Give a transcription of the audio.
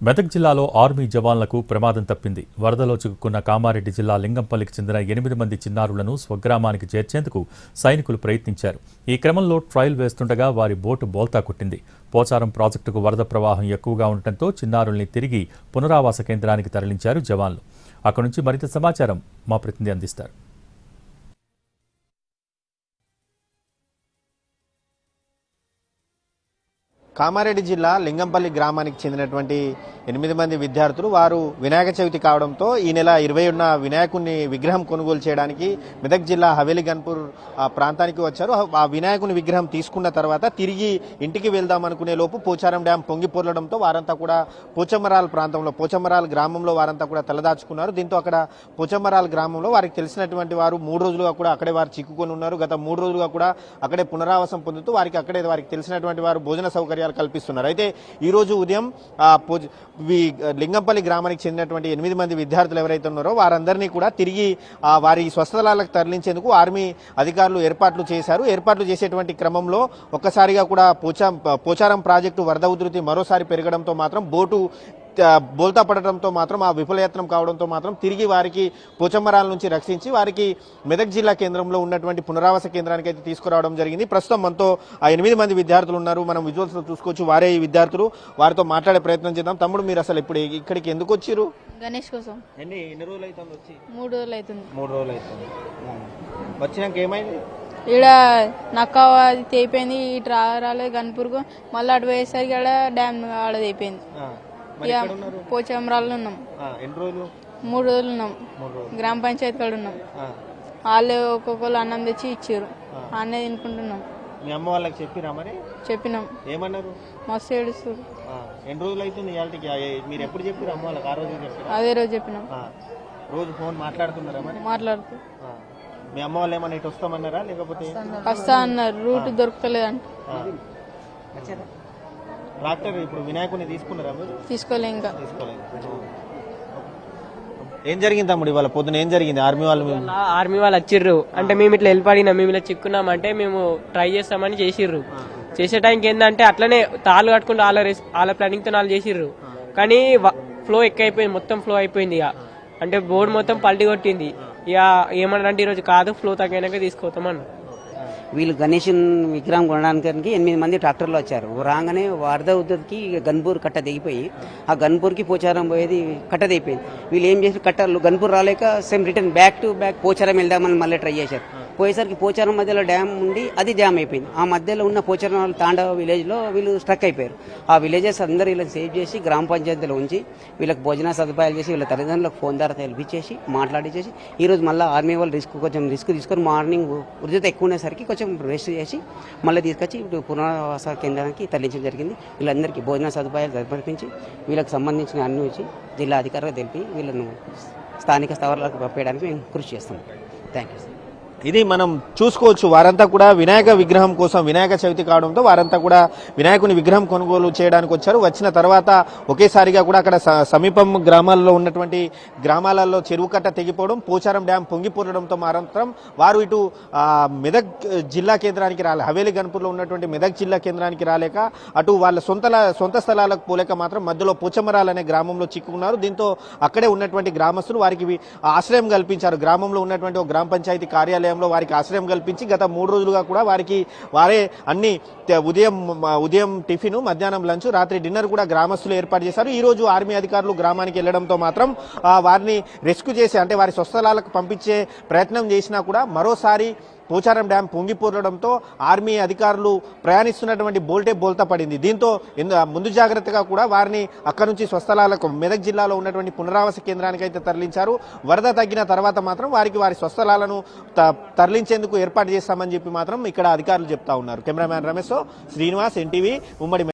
మెదక్ జిల్లాలో ఆర్మీ జవాన్లకు ప్రమాదం తప్పింది. వరదలో చిక్కుకున్న కామారెడ్డి జిల్లా లింగంపల్లికి చెందిన 8 మంది చిన్నారులను స్వగ్రామానికి చేర్చేందుకు సైనికులు ప్రయత్నించారు. ఈ క్రమంలో ట్రయల్ వేస్తుండగా వారి బోటు బోల్తా కొట్టింది. పోచారం ప్రాజెక్టుకు వరద ప్రవాహం ఎక్కువగా ఉండటంతో చిన్నారుల్ని తిరిగి పునరావాస కేంద్రానికి తరలించారు జవాన్లు. అక్కడి నుంచి మరింత సమాచారం మా ప్రతినిధి అందిస్తారు. కామారెడ్డి జిల్లా లింగంపల్లి గ్రామానికి చెందినటువంటి 8 మంది విద్యార్థులు వారు వినాయక చవితి కావడంతో ఈ నెల 20న వినాయకుని విగ్రహం కొనుగోలు చేయడానికి మెదక్ జిల్లా హవేలి గన్పూర్ ప్రాంతానికి వచ్చారు. ఆ వినాయకుని విగ్రహం తీసుకున్న తర్వాత తిరిగి ఇంటికి వెళ్దాం అనుకునే లోపు పోచారం డ్యాం పొంగి పొర్లడంతో వారంతా కూడా పోచమ్మరాల గ్రామంలో వారంతా కూడా తలదాచుకున్నారు. దీంతో అక్కడ పోచమ్మరాల గ్రామంలో వారికి తెలిసినటువంటి వారు 3 రోజులుగా కూడా అక్కడే వారు చిక్కుకొని ఉన్నారు. గత 3 రోజులుగా కూడా అక్కడే పునరావాసం పొందుతూ వారికి తెలిసినటువంటి వారు భోజన సౌకర్యాలు కల్పిస్తున్నారు. అయితే ఈ రోజు ఉదయం లింగంపల్లి గ్రామానికి చెందినటువంటి 8 మంది విద్యార్థులు ఎవరైతే ఉన్నారో వారందరినీ కూడా తిరిగి వారి స్వస్థలాలకు తరలించేందుకు ఆర్మీ అధికారులు ఏర్పాట్లు చేశారు. ఏర్పాట్లు చేసేటువంటి క్రమంలో ఒక్కసారిగా కూడా పోచారం ప్రాజెక్టు వరద ఉధృతి మరోసారి పెరగడంతో మాత్రం బోటు బోల్తా పడటంతో మాత్రం ఆ విఫలయత్నం కావడంతో మాత్రం తిరిగి వారికి పోచమ్మరాల నుంచి రక్షించి వారికి మెదక్ జిల్లా కేంద్రంలో ఉన్నటువంటి పునరావాస కేంద్రానికి అయితే తీసుకురావడం జరిగింది. ప్రస్తుతం మనతో ఆ 8 మంది విద్యార్థులు ఉన్నారు. మనం విజువల్స్ లో చూసుకోవచ్చు. వారే ఈ విద్యార్థులు. వారితో మాట్లాడే ప్రయత్నం చేద్దాం. తమ్ముడు, మీరు అసలు ఇప్పుడు ఇక్కడికి ఎందుకు వచ్చారు? గణేష్ కోసం. ఎన్ని రోజులు అవుతుంది వచ్చి? 3 రోజులు అవుతుంది. 3 రోజులు అవుతుంది. వచ్చినాక ఏమైంది? ఇక్కడ నక్క అది తెగిపోయింది. ఇటు రాలేదు గన్పూర్కు. మళ్ళీ అటు పోయేసరికి ఆడ డ్యామ్ ఆడ తెగిపోయింది. పోచమరాల్లో ఉన్నాం. 3 రోజులు ఉన్నాం. గ్రామ పంచాయతీ కాడ ఉన్నాం. వాళ్ళు ఒక్కొక్కరు అన్నం తెచ్చి ఇచ్చారు. అన్నే తినుకుంటున్నాం. మీ అమ్మ వాళ్ళకి చెప్పిరా? మరి చెప్పినాం. ఏమన్నారు? మస్తు ఏడుస్తారు. ఎన్ని రోజులు అవుతుంది? మీరు ఎప్పుడు చెప్పారు అమ్మ వాళ్ళకి? ఆ రోజు చెప్పారు? అదే రోజు చెప్పినాం. రోజు ఫోన్ మాట్లాడుతున్నారా? మరి మాట్లాడుతూ మీ అమ్మ వాళ్ళు ఏమన్నా ఇటు వస్తామన్నారా లేకపోతే వస్తా అన్నారు? రూట్ దొరకలేదంట. ట్రాక్టర్ ఇప్పుడు వినాయకుని తీసుకున్నారా? మీరు తీసుకోలే. ఇంకా తీసుకోలేదు. ఏం జరిగింది తమ్ముడు ఇవాళ పొద్దున? ఏం జరిగింది? ఆర్మీ వాళ్ళు వచ్చిర్రు. అంటే మేము ఇట్లా వెళ్ళిపడినాం, మేము ఇలా చిక్కున్నాం అంటే మేము ట్రై చేస్తామని చేసిర్రు. చేసే టైంకి ఏంటంటే అట్లనే తాళ్ళు కట్టుకుంటూ వాళ్ళ ప్లానింగ్ తో వాళ్ళు చేసిర్రు. కానీ ఫ్లో ఎక్కువైపోయింది, మొత్తం ఫ్లో అయిపోయింది. ఇక అంటే బోర్డు మొత్తం పల్టీ కొట్టింది. ఇక ఏమన్నారంటే ఈరోజు కాదు, ఫ్లో తగ్గినాక తీసుకొస్తామని. వీళ్ళు గణేష్ విగ్రహం కొనడానికి 8 మంది ట్రాక్టర్లు వచ్చారు. రాగానే వరద ఉద్దరికి గన్పూర్ కట్ట దిగిపోయి ఆ గన్పూర్కి పోచారం పోయేది కట్ట దిగిపోయింది. వీళ్ళు ఏం చేసి కట్టలు గన్పూర్ రాలేక same return back to back Pocharam వెళ్దామని మళ్ళీ ట్రై చేశారు. పోయేసరికి పోచారం మధ్యలో డ్యామ్ ఉండి అది జామ్ అయిపోయింది. ఆ మధ్యలో ఉన్న పోచారం తాండవ విలేజ్లో వీళ్ళు స్ట్రక్ అయిపోయారు. ఆ విలేజెస్ అందరూ వీళ్ళకి సేవ్ చేసి గ్రామ పంచాయతీలో ఉంచి వీళ్ళకి భోజన సదుపాయాలు చేసి వీళ్ళ తల్లిదండ్రులకు ఫోన్ ద్వారా తెలిపించేసి మాట్లాడించేసి ఈరోజు మళ్ళీ ఆర్మీ వాళ్ళు కొంచెం రిస్క్ తీసుకొని మార్నింగ్ ఉధృతి ఎక్కువ ఉండేసరికి కొంచెం రెస్ట్ చేసి మళ్ళీ తీసుకొచ్చి ఇప్పుడు పునరావాస కేంద్రానికి తరలించడం జరిగింది. వీళ్ళందరికీ భోజన సదుపాయాలు సమర్పించి వీళ్ళకి సంబంధించిన అన్ని వచ్చి జిల్లా అధికారులకు తెలిపి వీళ్ళను స్థానిక స్థావరాలకు పంపేయడానికి మేము కృషి చేస్తున్నాం. Thank you. ఇది మనం చూసుకోవచ్చు. వారంతా కూడా వినాయక విగ్రహం కోసం వినాయక చవితి కావడంతో వారంతా కూడా వినాయకుని విగ్రహం కొనుగోలు చేయడానికి వచ్చారు. వచ్చిన తర్వాత ఒకేసారిగా కూడా అక్కడ సమీపం గ్రామాల్లో ఉన్నటువంటి గ్రామాలలో చెరువు కట్ట తెగిపోవడం, పోచారం డ్యాం పొంగిపోవడంతో మాత్రం వారు ఇటు మెదక్ జిల్లా కేంద్రానికి రాలే, హవేలి గన్పూర్లో ఉన్నటువంటి మెదక్ జిల్లా కేంద్రానికి రాలేక అటు వాళ్ళ సొంత స్థలాలకు పోలేక మాత్రం మధ్యలో పోచమ్మరాలు అనే గ్రామంలో చిక్కుకున్నారు. దీంతో అక్కడే ఉన్నటువంటి గ్రామస్తులు వారికి ఆశ్రయం కల్పించారు. గ్రామంలో ఉన్నటువంటి ఒక గ్రామ పంచాయతీ కార్యాలయం వారికి ఆశ్రయం కల్పించి గత 3 రోజులుగా కూడా వారే అన్ని ఉదయం టిఫిన్, మధ్యాహ్నం లంచ్, రాత్రి డిన్నర్ కూడా గ్రామస్తులు ఏర్పాటు చేశారు. ఈ రోజు ఆర్మీ అధికారులు గ్రామానికి వెళ్లడంతో మాత్రం వారిని రెస్క్యూ చేసి అంటే వారి స్వస్థలాలకు పంపించే ప్రయత్నం చేసినా కూడా మరోసారి పోచారం డ్యాం పొంగిపోవడంతో ఆర్మీ అధికారులు ప్రయాణిస్తున్నటువంటి బోల్తా పడింది. దీంతో ముందు జాగ్రత్తగా కూడా వారిని అక్కడి నుంచి స్వస్థలాలకు మెదక్ జిల్లాలో ఉన్నటువంటి పునరావాస కేంద్రానికి అయితే తరలించారు. వరద తగ్గిన తర్వాత మాత్రం వారి స్వస్థలాలను తరలించేందుకు ఏర్పాటు చేస్తామని చెప్పి మాత్రం ఇక్కడ అధికారులు చెప్తా ఉన్నారు. కెమెరామ్యాన్ రమేష్, శ్రీనివాస్, ఎన్టీవీ, ఉమ్మడి.